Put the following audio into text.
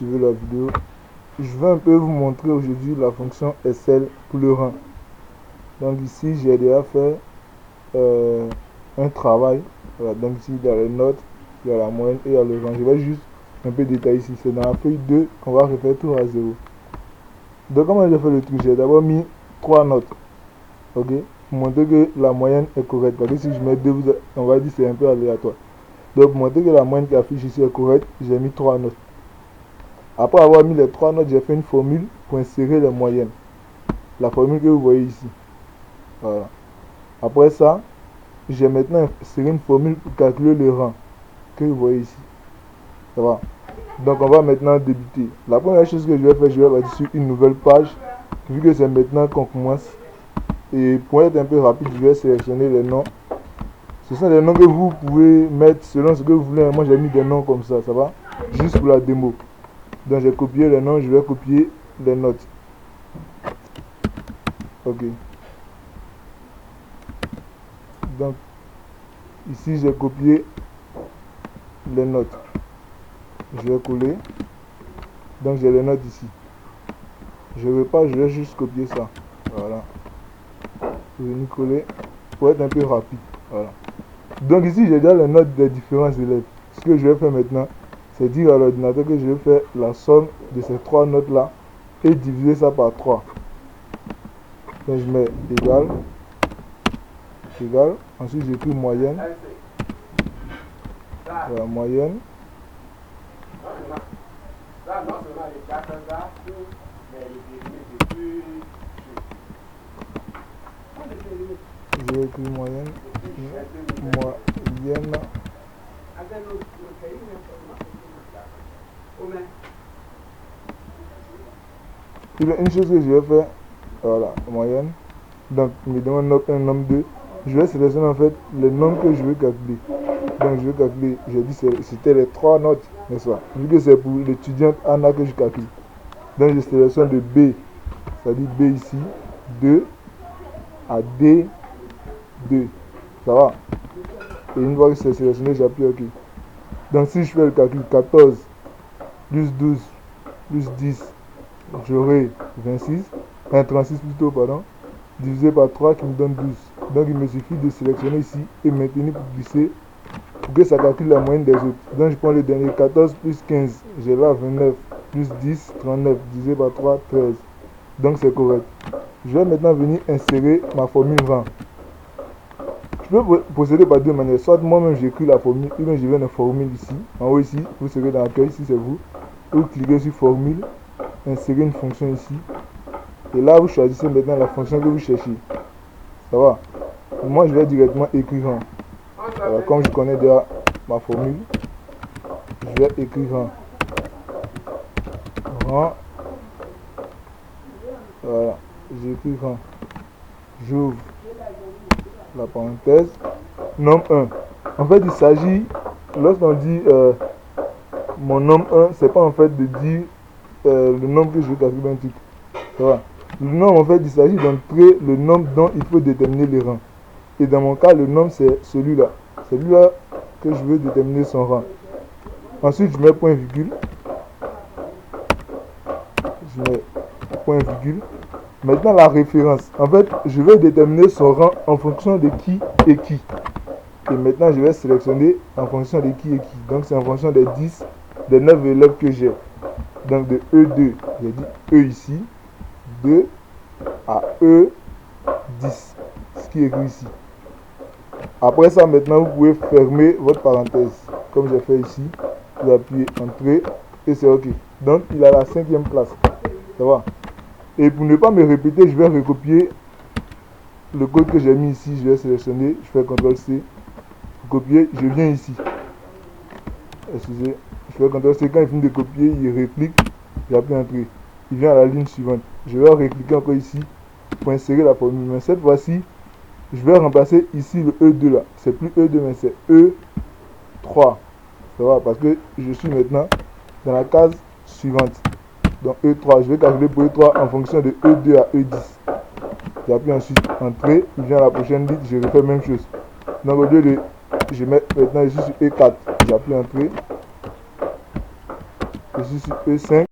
suivez la vidéo. Je vais un peu vous montrer aujourd'hui la fonction SL pour le rang. Donc ici j'ai déjà fait un travail. Voilà, donc ici il y a les notes, il y a la moyenne et il y a le rang. Je vais juste un peu détailler ici. C'est dans la feuille 2 qu'on va refaire tout à 0. Donc comment j'ai fait le truc? J'ai d'abord mis 3 notes. Ok, pour montrer que la moyenne est correcte. Parce que si je mets 2, on va dire que c'est un peu aléatoire. Donc pour montrer que la moyenne qui affiche ici est correcte, j'ai mis 3 notes. Après avoir mis les 3 notes, j'ai fait une formule pour insérer les moyennes. La formule que vous voyez ici. Voilà. Après ça, j'ai maintenant inséré une formule pour calculer le rang que vous voyez ici. Ça va. Donc on va maintenant débuter. La première chose que je vais faire, je vais partir sur une nouvelle page. Vu que c'est maintenant qu'on commence. Et pour être un peu rapide, je vais sélectionner les noms. Ce sont des noms que vous pouvez mettre selon ce que vous voulez. Moi j'ai mis des noms comme ça va. Juste pour la démo. Donc j'ai copié les noms, je vais copier les notes. Ok. Donc ici j'ai copié les notes. Je vais coller. Donc j'ai les notes ici. Je ne veux pas, je vais juste copier ça. Voilà. Je vais venir coller pour être un peu rapide. Voilà. Donc ici j'ai déjà les notes des différents élèves. Ce que je vais faire maintenant, c'est dire à l'ordinateur que je vais faire la somme de ces 3 notes là et diviser ça par 3. Donc je mets égal, ensuite j'écris moyenne, voilà, moyenne, je vais écrire moyenne, une chose que je vais faire, voilà, moyenne, donc il me demande un nombre 2, je vais sélectionner en fait le nombre que je veux calculer. Donc je vais calculer, j'ai dit c'était les 3 notes, n'est-ce pas? Vu que c'est pour l'étudiante Anna que je calcule. Donc je sélectionne de B, c'est-à-dire B ici, 2 à D, 2. Ça va? Et une fois que c'est sélectionné, j'appuie OK. Donc si je fais le calcul 14 plus 12 plus 10, j'aurai 26, 36 plutôt, pardon, divisé par 3 qui me donne 12. Donc il me suffit de sélectionner ici et maintenir pour glisser pour que ça calcule la moyenne des autres. Donc je prends le dernier 14 plus 15, j'ai là 29 plus 10, 39, divisé par 3, 13. Donc c'est correct. Je vais maintenant venir insérer ma formule rang. Je peux procéder par deux manières. Soit moi-même j'écris la formule, ou bien je viens une formule ici. En haut ici, vous serez dans l'accueil, ici c'est vous. Vous cliquez sur formule, insérez une fonction ici. Et là vous choisissez maintenant la fonction que vous cherchez. Ça va? Moi je vais directement écrire rang. Alors, comme je connais déjà ma formule, je vais écrire rang. Rang. Voilà, j'écris rang. J'ouvre la parenthèse. Nombre 1. En fait, il s'agit, lorsqu'on dit mon nombre 1, c'est pas en fait de dire le nombre que je veux calculer un truc. Ça va? Le nombre, en fait, il s'agit d'entrer le nombre dont il faut déterminer les rangs. Et dans mon cas, le nombre, c'est celui-là. Celui-là que je veux déterminer son rang. Ensuite, je mets point virgule. Je mets point virgule. Maintenant, la référence. En fait, je vais déterminer son rang en fonction de qui et qui. Et maintenant, je vais sélectionner en fonction de qui et qui. Donc, c'est en fonction des 10, des 9 élèves que j'ai. Donc, de E2, j'ai dit E ici, 2 à E10. Ce qui est écrit ici. Après ça, maintenant, vous pouvez fermer votre parenthèse. Comme j'ai fait ici. Vous appuyez Entrée et c'est OK. Donc, il a la 5e place. Ça va? Et pour ne pas me répéter, je vais recopier le code que j'ai mis ici. Je vais sélectionner, je fais CTRL-C. Copier, je viens ici. Excusez, je fais CTRL-C. Quand il finit de copier, il réplique. J'appuie Entrée. Il vient à la ligne suivante. Je vais répliquer encore ici pour insérer la formule. Mais cette fois-ci, je vais remplacer ici le E2 là. C'est plus E2, mais c'est E3. Ça va, parce que je suis maintenant dans la case suivante. Donc E3, je vais calculer pour E3 en fonction de E2 à E10. J'appuie ensuite Entrée, il vient à la prochaine ligne, je refais la même chose. Donc au lieu de, je mets maintenant ici sur E4, j'appuie Entrée. Je suis sur E5.